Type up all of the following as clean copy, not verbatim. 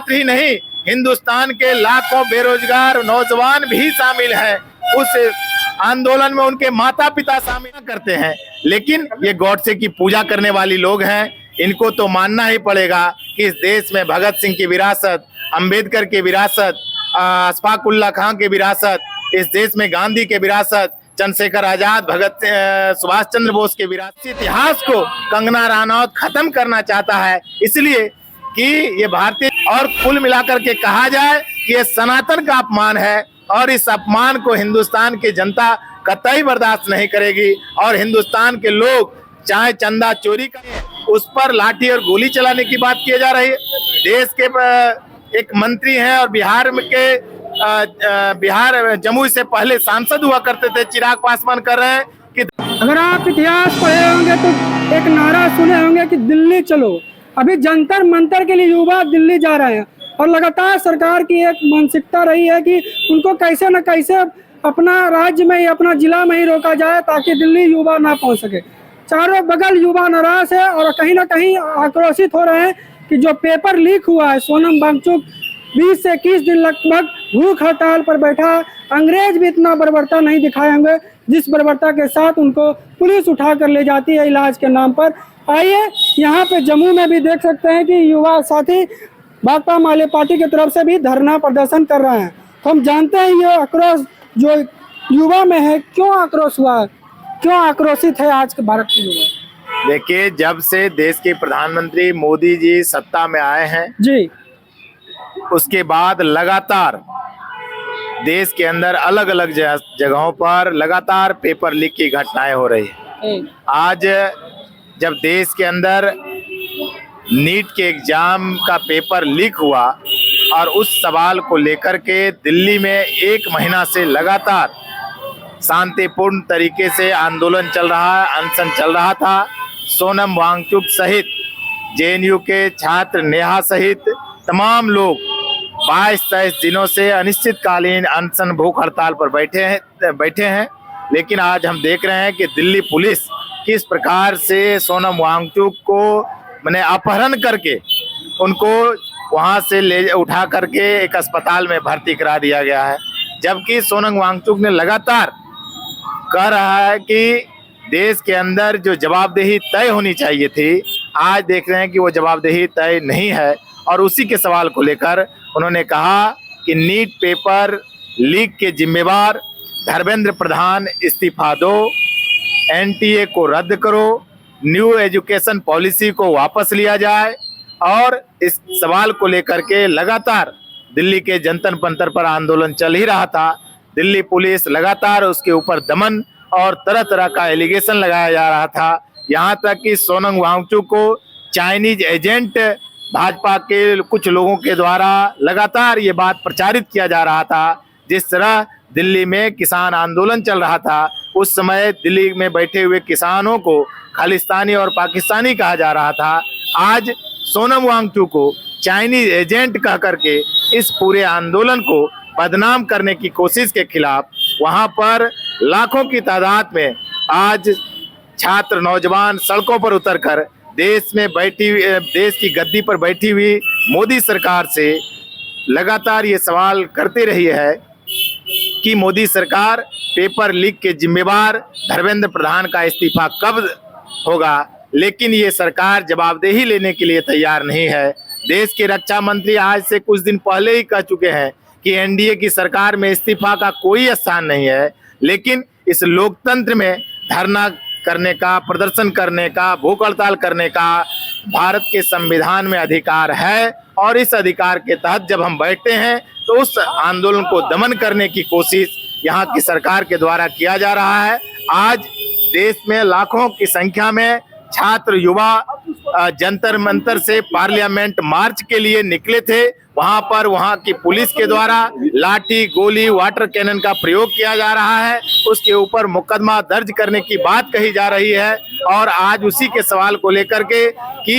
छात्र ही नहीं, हिंदुस्तान के लाखों बेरोजगार नौजवान भी शामिल हैं। उस आंदोलन में उनके माता पिता शामिल करते हैं। लेकिन ये गॉडसे की पूजा करने वाली लोग हैं, इनको तो मानना ही पड़ेगा कि इस देश में भगत सिंह की विरासत, अंबेडकर की विरासत, अशफाक उल्लाह खां की विरासत, इस देश में गांधी के विरासत, चंद्रशेखर आजाद, भगत सुभाष चंद्र बोस के विरासत इतिहास को कंगना रनौत खत्म करना चाहता है। इसलिए कि ये भारतीय और कुल मिलाकर के कहा जाए कि ये सनातन का अपमान है और इस अपमान को हिंदुस्तान की जनता कतई बर्दाश्त नहीं करेगी। और हिंदुस्तान के लोग चाहे चंदा चोरी करें, उस पर लाठी और गोली चलाने की बात की जा रही है। देश के एक मंत्री हैं और बिहार जमुई से पहले सांसद हुआ करते थे, चिराग पासवान कर रहे हैं कि अगर आप इतिहास पढ़े होंगे तो एक नारा सुने होंगे कि दिल्ली चलो। अभी जंतर मंतर के लिए युवा दिल्ली जा रहे हैं और लगातार सरकार की एक मानसिकता रही है कि उनको कैसे न कैसे अपना राज्य में ही, अपना जिला में ही रोका जाए ताकि दिल्ली युवा ना पहुंच सके। चारों बगल युवा नाराज है और कहीं ना कहीं आक्रोशित हो रहे हैं कि जो पेपर लीक हुआ है, सोनम वांगचुक 20 से 21 दिन लगभग भूख हड़ताल पर बैठा। अंग्रेज भी इतना बर्बरता नहीं दिखाए होंगे जिस बर्बरता के साथ उनको पुलिस उठा कर ले जाती है इलाज के नाम पर। आइए यहाँ पे जम्मू में भी देख सकते हैं कि युवा साथी भाकपा माले पार्टी की तरफ से भी धरना प्रदर्शन कर रहे हैं। तो हम जानते हैं ये आक्रोश जो युवा में है, क्यों आक्रोश हुआ है, क्यों आक्रोशित है आज के भारत के युवा। देखिए, जब से देश के प्रधानमंत्री मोदी जी सत्ता में आए हैं जी, उसके बाद लगातार देश के अंदर अलग अलग जगहों पर लगातार पेपर लीक की घटनाएं हो रही है। आज जब देश के अंदर नीट के एग्जाम का पेपर लीक हुआ और उस सवाल को लेकर के दिल्ली में 1 महीना से लगातार शांतिपूर्ण तरीके से आंदोलन चल रहा है, अनशन चल रहा था। सोनम वांगचुक सहित जेएनयू के छात्र नेहा सहित तमाम लोग 22-23 दिनों से अनिश्चितकालीन अनशन भूख हड़ताल पर बैठे हैं। लेकिन आज हम देख रहे हैं कि दिल्ली पुलिस किस प्रकार से सोनम वांगचुक को मैंने अपहरण करके उनको वहां से ले उठा करके एक अस्पताल में भर्ती करा दिया गया है। जबकि सोनम वांगचुक ने लगातार कह रहा है कि देश के अंदर जो जवाबदेही तय होनी चाहिए थी, आज देख रहे हैं कि वो जवाबदेही तय नहीं है। और उसी के सवाल को लेकर उन्होंने कहा कि नीट पेपर लीक के जिम्मेवार धर्मेंद्र प्रधान इस्तीफा दो, एनटीए को रद्द करो, न्यू एजुकेशन पॉलिसी को वापस लिया जाए। और इस सवाल को लेकर के लगातार दिल्ली के जंतर मंतर पर आंदोलन चल ही रहा था। दिल्ली पुलिस लगातार उसके ऊपर दमन और तरह तरह का एलिगेशन लगाया जा रहा था। यहाँ तक कि सोनम वांगचुक को चाइनीज एजेंट भाजपा के कुछ लोगों के द्वारा लगातार ये बात प्रचारित किया जा रहा था। जिस तरह दिल्ली में किसान आंदोलन चल रहा था, उस समय दिल्ली में बैठे हुए किसानों को खालिस्तानी और पाकिस्तानी कहा जा रहा था। आज सोनम वांगचुक को चाइनीज एजेंट कह करके इस पूरे आंदोलन को बदनाम करने की कोशिश के खिलाफ वहां पर लाखों की तादाद में आज छात्र नौजवान सड़कों पर उतरकर देश की गद्दी पर बैठी हुई मोदी सरकार से लगातार ये सवाल करते रही है कि मोदी सरकार पेपर लीक के जिम्मेवार धर्मेंद्र प्रधान का इस्तीफा कब होगा। लेकिन ये सरकार जवाबदेही लेने के लिए तैयार नहीं है। देश के रक्षा मंत्री आज से कुछ दिन पहले ही कह चुके हैं कि एनडीए की सरकार में इस्तीफा का कोई स्थान नहीं है। लेकिन इस लोकतंत्र में धरना करने का, प्रदर्शन करने का, भूख हड़ताल करने का भारत के संविधान में अधिकार है। और इस अधिकार के तहत जब हम बैठते हैं तो उस आंदोलन को दमन करने की कोशिश यहाँ की सरकार के द्वारा किया जा रहा है। आज देश में लाखों की संख्या में छात्र युवा जंतर मंतर से पार्लियामेंट मार्च के लिए निकले थे। वहां पर वहां की पुलिस के द्वारा लाठी, गोली, वाटर कैनन का प्रयोग किया जा रहा है। उसके ऊपर मुकदमा दर्ज करने की बात कही जा रही है। और आज उसी के सवाल को लेकर के कि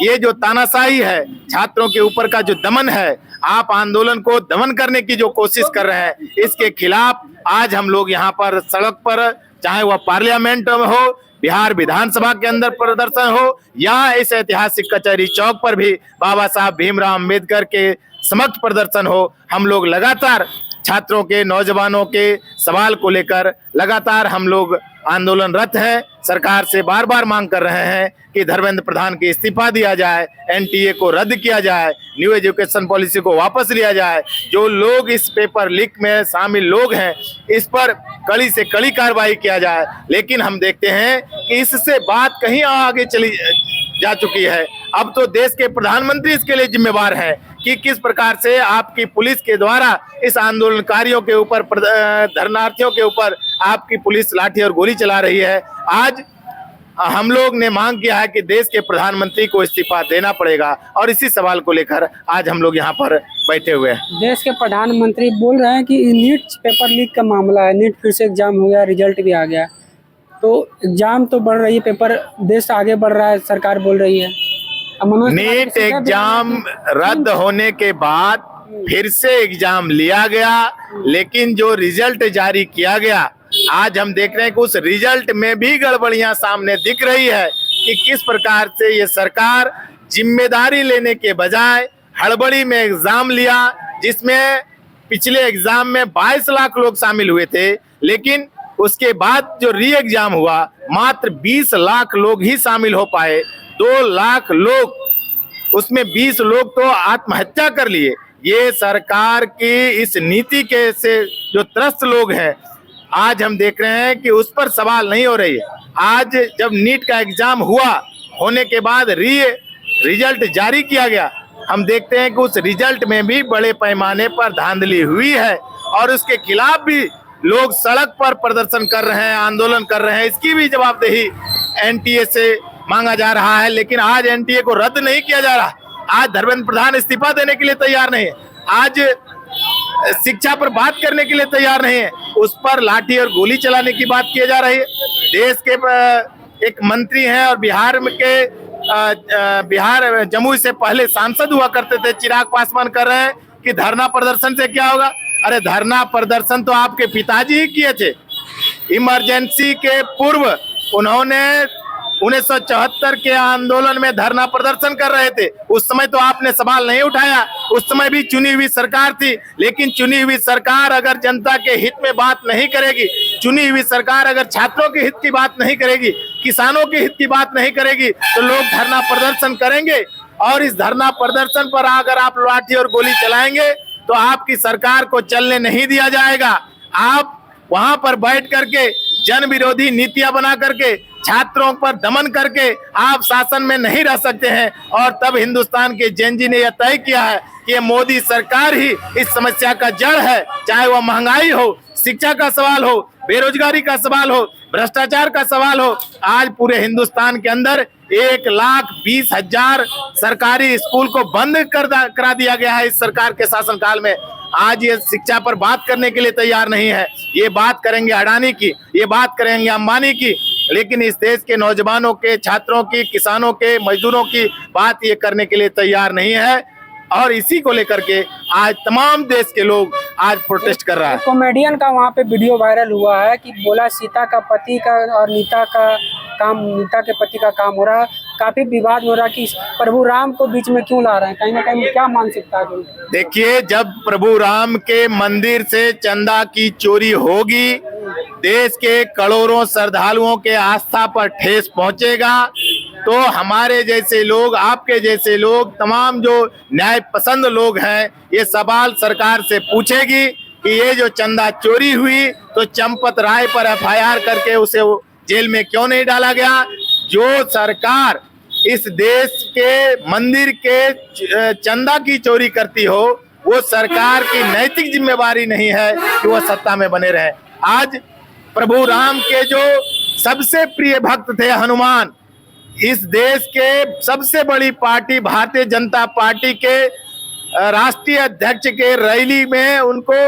ये जो तानाशाही है, छात्रों के ऊपर का जो दमन है, आप आंदोलन को दमन करने की जो कोशिश कर रहे हैं, इसके खिलाफ आज हम लोग यहाँ पर सड़क पर, चाहे वह पार्लियामेंट में हो, बिहार विधानसभा के अंदर प्रदर्शन हो या इस ऐतिहासिक कचहरी चौक पर भी बाबा साहब भीमराव अंबेडकर के समक्ष प्रदर्शन हो, हम लोग लगातार छात्रों के, नौजवानों के सवाल को लेकर लगातार हम लोग आंदोलनरत हैं। सरकार से बार बार मांग कर रहे हैं कि धर्मेंद्र प्रधान के इस्तीफा दिया जाए, एनटीए को रद्द किया जाए, न्यू एजुकेशन पॉलिसी को वापस लिया जाए। जो लोग इस पेपर लीक में शामिल लोग हैं, इस पर कड़ी से कड़ी कार्रवाई किया जाए। लेकिन हम देखते हैं कि इससे बात कहीं आगे चली जा चुकी है। अब तो देश के प्रधानमंत्री इसके लिए जिम्मेवार हैं कि किस प्रकार से आपकी पुलिस के द्वारा इस आंदोलनकारियों के ऊपर, धरनार्थियों के ऊपर आपकी पुलिस लाठी और गोली चला रही है। आज हम लोग ने मांग किया है कि देश के प्रधानमंत्री को इस्तीफा देना पड़ेगा और इसी सवाल को लेकर आज हम लोग यहाँ पर बैठे हुए हैं। देश के प्रधानमंत्री बोल रहे हैं कि नीट पेपर लीक का मामला है, नीट फिर से एग्जाम हो गया, रिजल्ट भी आ गया, तो एग्जाम तो बढ़ रही है, पेपर देश आगे बढ़ रहा है, सरकार बोल रही है। नीट एग्जाम रद्द होने के बाद फिर से एग्जाम लिया गया, लेकिन जो रिजल्ट जारी किया गया, आज हम देख रहे हैं कि उस रिजल्ट में भी गड़बड़ियां सामने दिख रही है कि किस प्रकार से ये सरकार जिम्मेदारी लेने के बजाय हड़बड़ी में एग्जाम लिया, जिसमें पिछले एग्जाम में 22 लाख लोग शामिल हुए थे, लेकिन उसके बाद जो री एग्जाम हुआ मात्र 20 लाख लोग ही शामिल हो पाए। 2 लाख लोग, उसमें 20 लोग तो आत्महत्या कर लिए। ये सरकार की इस नीति के से जो त्रस्त लोग हैं, आज हम देख रहे हैं कि उस पर सवाल नहीं हो रही है। आज जब नीट का एग्जाम हुआ, होने के बाद रिजल्ट जारी किया गया, हम देखते हैं कि उस रिजल्ट में भी बड़े पैमाने पर धांधली हुई है और उसके खिलाफ भी लोग सड़क पर प्रदर्शन कर रहे हैं, आंदोलन कर रहे हैं। इसकी भी जवाबदेही एनटीए से मांगा जा रहा है, लेकिन आज एनटीए को रद्द नहीं किया जा रहा। आज धर्मेंद्र प्रधान इस्तीफा देने के लिए तैयार नहीं है, आज शिक्षा पर बात करने के लिए तैयार नहीं है, उस पर लाठी और गोली चलाने की बात की जा रही है। देश के एक मंत्री हैं और बिहार जमुई से पहले सांसद हुआ करते थे, चिराग पासवान कर रहे हैं कि धरना प्रदर्शन से क्या होगा। अरे धरना प्रदर्शन तो आपके पिताजी ही किए थे। इमरजेंसी के पूर्व उन्होंने 1974 के आंदोलन में धरना प्रदर्शन कर रहे थे, उस समय तो आपने सवाल नहीं उठाया। उस समय भी चुनी हुई सरकार थी, लेकिन चुनी हुई सरकार अगर जनता के हित में बात नहीं करेगी, चुनी हुई सरकार अगर छात्रों के हित की बात नहीं करेगी, किसानों के हित की बात नहीं करेगी, तो लोग धरना प्रदर्शन करेंगे। और इस धरना प्रदर्शन पर अगर आप लाठी और गोली चलाएंगे तो आपकी सरकार को चलने नहीं दिया जाएगा। आप वहां पर बैठ करके जन विरोधी नीतियां बना करके, छात्रों पर दमन करके आप शासन में नहीं रह सकते हैं। और तब हिंदुस्तान के जेनजी ने यह तय किया है कि ये मोदी सरकार ही इस समस्या का जड़ है, चाहे वह महंगाई हो, शिक्षा का सवाल हो, बेरोजगारी का सवाल हो, भ्रष्टाचार का सवाल हो। आज पूरे हिंदुस्तान के अंदर 1,20,000 सरकारी स्कूल को बंद करा दिया गया है इस सरकार के शासनकाल में। आज ये शिक्षा पर बात करने के लिए तैयार नहीं है। ये बात करेंगे अडानी की, ये बात करेंगे अंबानी की, लेकिन इस देश के नौजवानों के, छात्रों की, किसानों के, मजदूरों की बात ये करने के लिए तैयार नहीं है। और इसी को लेकर के आज तमाम देश के लोग आज प्रोटेस्ट कर रहा है। कॉमेडियन का वहाँ पे वीडियो वायरल हुआ है कि बोला सीता का पति का और नीता के पति का काम हो रहा है। काफी विवाद हो रहा है कि प्रभु राम को बीच में क्यों ला रहे हैं, कहीं ना कहीं क्या मानसिकता है? देखिए, जब प्रभु राम के मंदिर से चंदा की चोरी होगी, देश के करोड़ों श्रद्धालुओं के आस्था पर ठेस पहुंचेगा, तो हमारे जैसे लोग, आपके जैसे लोग, तमाम जो न्याय पसंद लोग हैं, ये सवाल सरकार से पूछेगी कि ये जो चंदा चोरी हुई तो चंपत राय पर एफआईआर करके उसे जेल में क्यों नहीं डाला गया। जो सरकार इस देश के मंदिर के चंदा की चोरी करती हो, वो सरकार की नैतिक जिम्मेवारी नहीं है कि वो सत्ता में बने रहे। आज प्रभु राम के जो सबसे प्रिय भक्त थे हनुमान, इस देश के सबसे बड़ी पार्टी भारतीय जनता पार्टी के राष्ट्रीय अध्यक्ष के रैली में उनको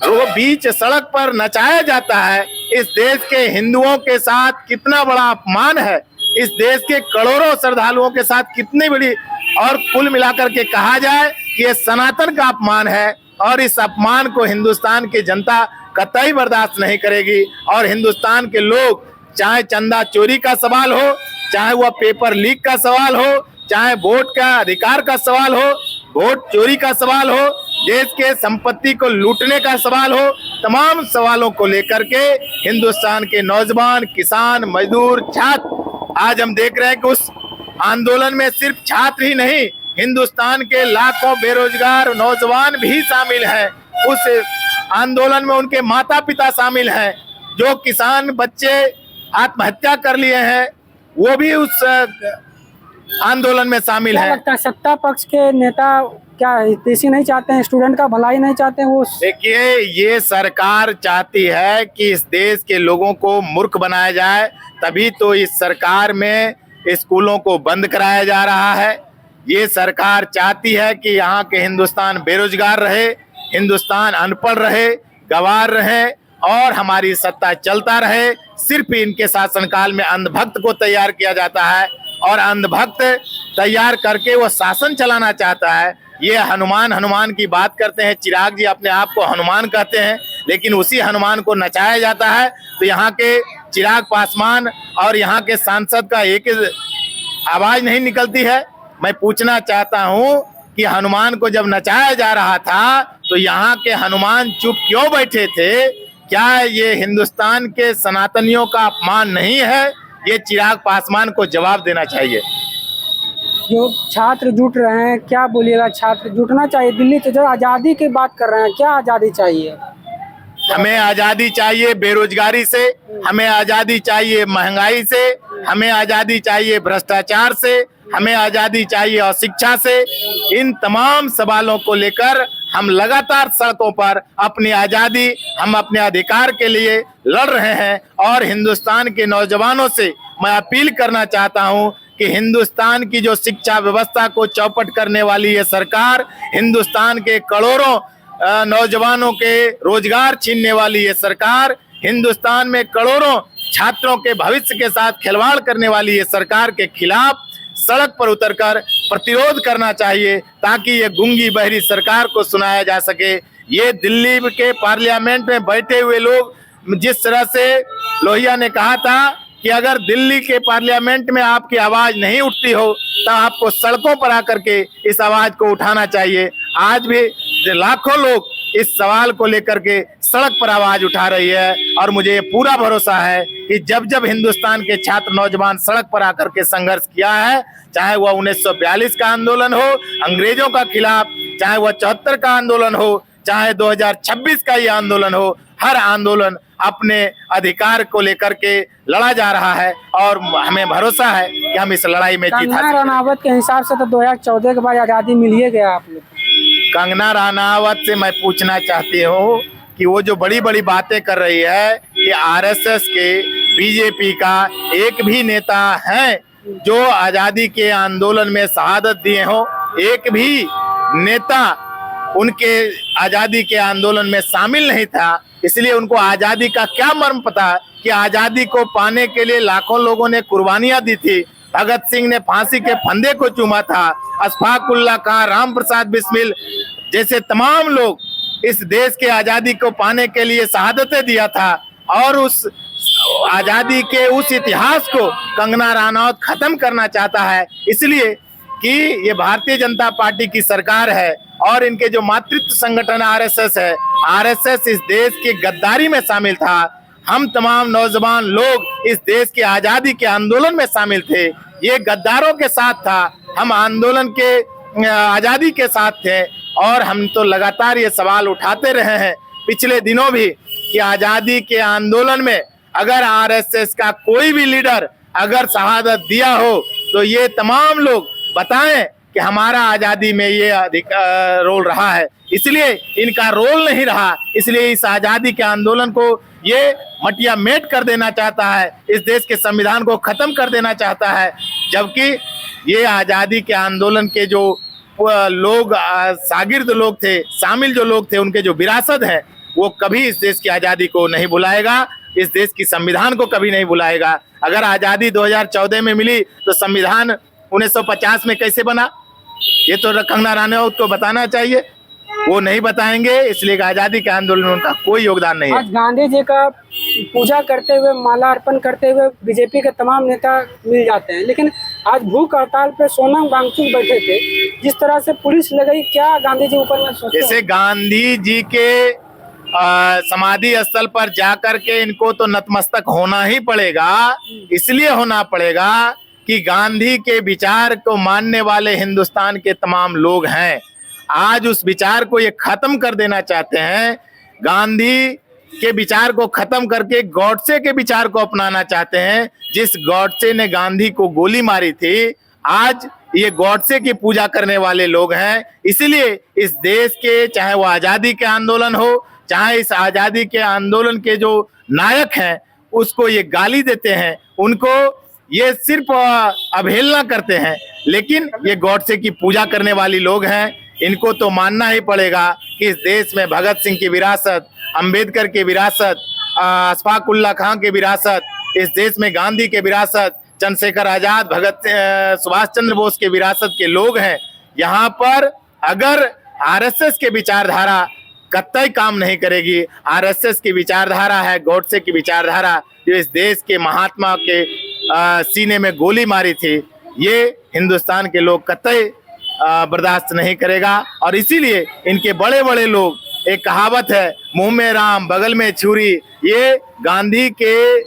वो बीच सड़क पर नचाया जाता है। इस देश के हिंदुओं के साथ कितना बड़ा अपमान है, इस देश के करोड़ों श्रद्धालुओं के साथ कितनी बड़ी, और कुल मिलाकर के कहा जाए कि ये सनातन का अपमान है। और इस अपमान को हिंदुस्तान की जनता कतई बर्दाश्त नहीं करेगी। और हिंदुस्तान के लोग चाहे चंदा चोरी का सवाल हो, चाहे वह पेपर लीक का सवाल हो, चाहे वोट का अधिकार का सवाल हो, वोट चोरी का सवाल हो, देश के संपत्ति को लूटने का सवाल हो, तमाम सवालों को लेकर के हिंदुस्तान के नौजवान, किसान, मजदूर, छात्र, आज हम देख रहे हैं कि उस आंदोलन में सिर्फ छात्र ही नहीं, हिंदुस्तान के लाखों बेरोजगार नौजवान भी शामिल हैं। उस आंदोलन में उनके माता पिता शामिल हैं, जो किसान बच्चे आत्महत्या कर लिए हैं वो भी उस आंदोलन में शामिल क्या है। लगता है सत्ता पक्ष के नेता क्या हितैषी नहीं चाहते हैं, स्टूडेंट का भलाई नहीं चाहते हैं? वो देखिए, ये सरकार चाहती है कि इस देश के लोगों को मूर्ख बनाया जाए, तभी तो इस सरकार में स्कूलों को बंद कराया जा रहा है। ये सरकार चाहती है कि यहाँ के हिंदुस्तान बेरोजगार रहे, हिंदुस्तान अनपढ़ रहे, गंवार रहे और हमारी सत्ता चलता रहे। सिर्फ इनके शासनकाल में अंधभक्त को तैयार किया जाता है और अंधभक्त तैयार करके वो शासन चलाना चाहता है। ये हनुमान की बात करते हैं, चिराग जी अपने आप को हनुमान कहते हैं, लेकिन उसी हनुमान को नचाया जाता है। तो यहाँ के चिराग पासवान और यहाँ के सांसद का एक आवाज नहीं निकलती है। मैं पूछना चाहता हूँ कि हनुमान को जब नचाया जा रहा था तो यहाँ के हनुमान चुप क्यों बैठे थे? क्या ये हिंदुस्तान के सनातनियों का अपमान नहीं है? ये चिराग पासवान को जवाब देना चाहिए। जो छात्र जुट रहे हैं, क्या बोलिएगा? छात्र जुटना चाहिए दिल्ली से, जो आज़ादी की बात कर रहे हैं, क्या आज़ादी चाहिए? हमें आज़ादी चाहिए बेरोजगारी से, हमें आज़ादी चाहिए महंगाई से, हमें आज़ादी चाहिए भ्रष्टाचार से, हमें आज़ादी चाहिए अशिक्षा से। इन तमाम सवालों को लेकर हम लगातार सड़कों पर अपनी आज़ादी, हम अपने अधिकार के लिए लड़ रहे हैं। और हिंदुस्तान के नौजवानों से मैं अपील करना चाहता हूं कि हिंदुस्तान की जो शिक्षा व्यवस्था को चौपट करने वाली ये सरकार, हिंदुस्तान के करोड़ों नौजवानों के रोजगार छीनने वाली ये सरकार, हिंदुस्तान में करोड़ों छात्रों के भविष्य के साथ खिलवाड़ करने वाली ये सरकार के खिलाफ सड़क पर उतरकर प्रतिरोध करना चाहिए, ताकि ये गूंगी बहरी सरकार को सुनाया जा सके। ये दिल्ली के पार्लियामेंट में बैठे हुए लोग, जिस तरह से लोहिया ने कहा था कि अगर दिल्ली के पार्लियामेंट में आपकी आवाज नहीं उठती हो तो आपको सड़कों पर आकर के इस आवाज को उठाना चाहिए। आज भी लाखों लोग इस सवाल को लेकर के सड़क पर आवाज उठा रही है और मुझे ये पूरा भरोसा है कि जब जब हिंदुस्तान के छात्र नौजवान सड़क पर आकर के संघर्ष किया है, चाहे वह 1942 का आंदोलन हो अंग्रेजों का खिलाफ, चाहे वह 74 का आंदोलन हो, चाहे 2026 का ये आंदोलन हो, हर आंदोलन अपने अधिकार को लेकर के लड़ा जा रहा है और हमें भरोसा है कि हम इस लड़ाई में जीत हासिल कंगना करेंगे। रनावत के हिसाब से तो 2014 के बाद आज़ादी मिल ही गया आप लोग को। कंगना रनावत से मैं पूछना चाहती हूँ कि वो जो बड़ी बड़ी बातें कर रही है कि आरएसएस के, बीजेपी का एक भी नेता है जो आज़ादी के आंदोलन में शहादत दिए हो? एक भी नेता उनके आज़ादी के आंदोलन में शामिल नहीं था। इसलिए उनको आज़ादी का क्या मर्म पता कि आज़ादी को पाने के लिए लाखों लोगों ने कुर्बानियां दी थी। भगत सिंह ने फांसी के फंदे को चूमा था, अशफाक उल्लाह खां, राम प्रसाद बिस्मिल जैसे तमाम लोग इस देश के आज़ादी को पाने के लिए शहादतें दिया था। और उस आज़ादी के उस इतिहास को कंगना रनावत खत्म करना चाहता है, इसलिए कि ये भारतीय जनता पार्टी की सरकार है और इनके जो मातृत्व संगठन आरएसएस है, आरएसएस इस देश की गद्दारी में शामिल था। हम तमाम नौजवान लोग इस देश के आज़ादी के आंदोलन में शामिल थे, ये गद्दारों के साथ था, हम आंदोलन के आज़ादी के साथ थे। और हम तो लगातार ये सवाल उठाते रहे हैं पिछले दिनों भी कि आज़ादी के आंदोलन में अगर आरएसएस का कोई भी लीडर अगर शहादत दिया हो तो ये तमाम लोग बताएं कि हमारा आज़ादी में ये रोल रहा है। इसलिए इनका रोल नहीं रहा, इसलिए इस आज़ादी के आंदोलन को ये मटिया मेट कर देना चाहता है, इस देश के संविधान को खत्म कर देना चाहता है। जबकि ये आज़ादी के आंदोलन के जो लोग शागिर्द लोग थे, शामिल जो लोग थे, उनके जो विरासत है वो कभी इस देश की आज़ादी को नहीं भुलाएगा, इस देश की संविधान को कभी नहीं भुलाएगा। अगर आज़ादी 2014 में मिली तो संविधान 1950 में कैसे बना, ये तो कंगना रनावत को बताना चाहिए, वो नहीं बताएंगे। इसलिए आज़ादी के आंदोलन में उनका कोई योगदान नहीं है। आज गांधी जी का पूजा करते हुए, माला अर्पण करते हुए बीजेपी के तमाम नेता मिल जाते हैं, लेकिन आज भूख हड़ताल पे सोनम वांगचुक बैठे थे, जिस तरह से पुलिस लगाई, क्या गांधी जी ऊपर में सोचते जैसे हैं? गांधी जी के समाधि स्थल पर जाकर के इनको तो नतमस्तक होना ही पड़ेगा। इसलिए होना पड़ेगा कि गांधी के विचार को मानने वाले हिंदुस्तान के तमाम लोग हैं। आज उस विचार को ये खत्म कर देना चाहते हैं। गांधी के विचार को खत्म करके गॉडसे के विचार को अपनाना चाहते हैं। जिस गॉडसे ने गांधी को गोली मारी थी, आज ये गॉडसे की पूजा करने वाले लोग हैं। इसलिए इस देश के, चाहे वो आजादी के आंदोलन हो, चाहे इस आजादी के आंदोलन के जो नायक हैं, उसको ये गाली देते हैं, उनको ये सिर्फ अवहेलना करते हैं। लेकिन ये गॉडसे की पूजा करने वाली लोग हैं। इनको तो मानना ही पड़ेगा कि इस देश में भगत सिंह की विरासत, अंबेडकर की विरासत, अशफाक उल्लाह खां की विरासत, इस देश में गांधी के विरासत, चंद्रशेखर आजाद, सुभाष चंद्र बोस के विरासत के लोग हैं। यहाँ पर अगर आरएसएस के विचारधारा कतई काम नहीं करेगी। आरएसएस की विचारधारा है गॉडसे की विचारधारा, जो इस देश के महात्मा के सीने में गोली मारी थी, ये हिंदुस्तान के लोग कतई बर्दाश्त नहीं करेगा। और इसीलिए इनके बड़े बड़े लोग, एक कहावत है, मुंह में राम बगल में छुरी, ये गांधी के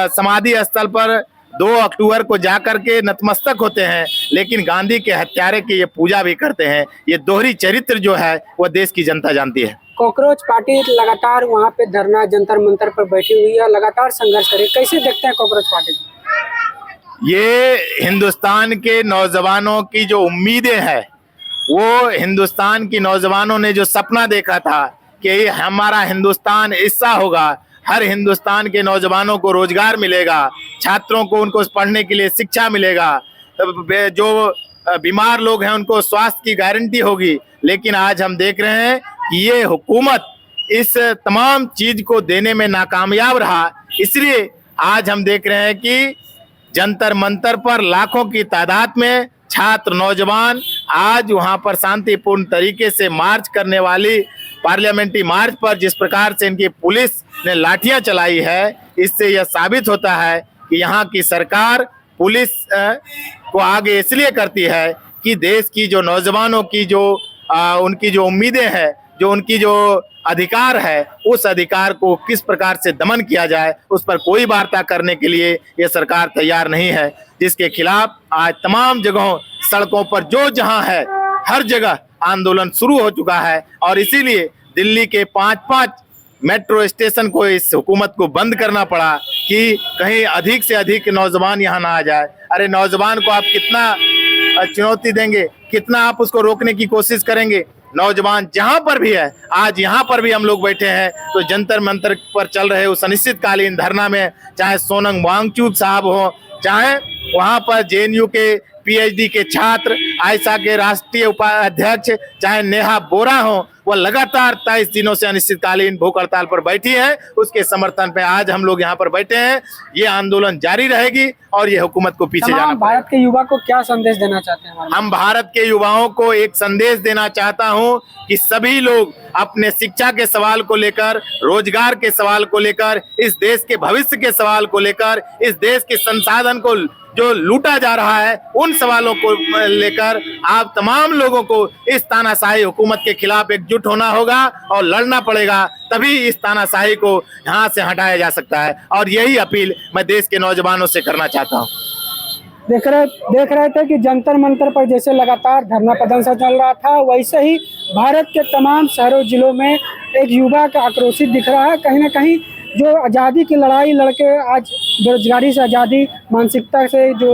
समाधि स्थल पर 2 अक्टूबर को जाकर के नतमस्तक होते हैं, लेकिन गांधी के हत्यारे की ये पूजा भी करते हैं। ये दोहरी चरित्र जो है वो देश की जनता जानती है। कॉकरोच पार्टी लगातार वहाँ पे धरना जंतर मंतर पर बैठी हुई है, लगातार संघर्ष कर रही है, कैसे देखते हैं कॉकरोच पार्टी? ये हिंदुस्तान के नौजवानों की जो उम्मीदें हैं, वो हिंदुस्तान की नौजवानों ने जो सपना देखा था कि हमारा हिंदुस्तान ऐसा होगा, हर हिंदुस्तान के नौजवानों को रोजगार मिलेगा, छात्रों को उनको पढ़ने के लिए शिक्षा मिलेगा, जो बीमार लोग हैं उनको स्वास्थ्य की गारंटी होगी। लेकिन आज हम देख रहे हैं कि ये हुकूमत इस तमाम चीज को देने में नाकामयाब रहा। इसलिए आज हम देख रहे हैं कि जंतर मंतर पर लाखों की तादाद में छात्र, नौजवान आज वहां पर शांतिपूर्ण तरीके से मार्च करने वाली पार्लियामेंट्री मार्च पर जिस प्रकार से इनकी पुलिस ने लाठियां चलाई है, इससे यह साबित होता है कि यहाँ की सरकार पुलिस को आगे इसलिए करती है कि देश की जो नौजवानों की जो उनकी जो उम्मीदें हैं, जो उनकी जो अधिकार है, उस अधिकार को किस प्रकार से दमन किया जाए, उस पर कोई वार्ता करने के लिए ये सरकार तैयार नहीं है। जिसके खिलाफ आज तमाम जगहों, सड़कों पर जो जहां है, हर जगह आंदोलन शुरू हो चुका है। और इसीलिए दिल्ली के 5-5 मेट्रो स्टेशन को इस हुकूमत को बंद करना पड़ा कि कहीं अधिक से अधिक नौजवान यहाँ ना आ जाए। अरे नौजवान को आप कितना चुनौती देंगे, कितना आप उसको रोकने की कोशिश करेंगे? नौजवान जहां पर भी है, आज यहाँ पर भी हम लोग बैठे हैं तो जंतर मंतर पर चल रहे उस अनिश्चितकालीन धरना में, चाहे सोनम वांगचुक साहब हो, चाहे वहां पर जेएनयू के पीएचडी के छात्र, आयशा के राष्ट्रीय उपाध्यक्ष, चाहे नेहा बोरा हो, वह लगातार 23 दिनों से अनिश्चितकालीन भूख हड़ताल पर बैठी है। उसके समर्थन पे आज हम लोग यहाँ पर बैठे हैं। ये आंदोलन जारी रहेगी और ये हुकूमत को पीछे जाना पड़ेगा। भारत के युवा को क्या संदेश देना चाहते हैं? हम भारत के युवाओं को एक संदेश देना चाहता हूं कि सभी लोग अपने शिक्षा के सवाल को लेकर, रोजगार के सवाल को लेकर, इस देश के भविष्य के सवाल को लेकर, इस देश के संसाधन को जो लूटा जा रहा है, उन सवालों को लेकर आप तमाम लोगों को इस तानाशाही हुकूमत के खिलाफ एकजुट होना होगा और लड़ना पड़ेगा। तभी इस तानाशाही को यहाँ से हटाया जा सकता है। और यही अपील मैं देश के नौजवानों से करना चाहता हूँ। देख रहे थे कि जंतर मंतर पर जैसे लगातार धरना प्रदर्शन चल रहा था, वैसे ही भारत के तमाम शहरों जिलों में एक युवा का आक्रोशित दिख रहा है। कहीं ना कहीं जो आज़ादी की लड़ाई लड़के आज बेरोजगारी से आज़ादी, मानसिकता से जो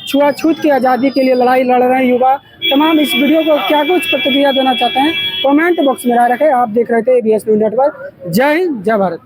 छुआछूत की आज़ादी के लिए लड़ाई लड़ रहे हैं युवा, तमाम इस वीडियो को क्या कुछ प्रतिक्रिया देना चाहते हैं कमेंट बॉक्स में राय रखें। आप देख रहे थे ABS न्यूज़ नेटवर्क। जय हिंद, जय भारत।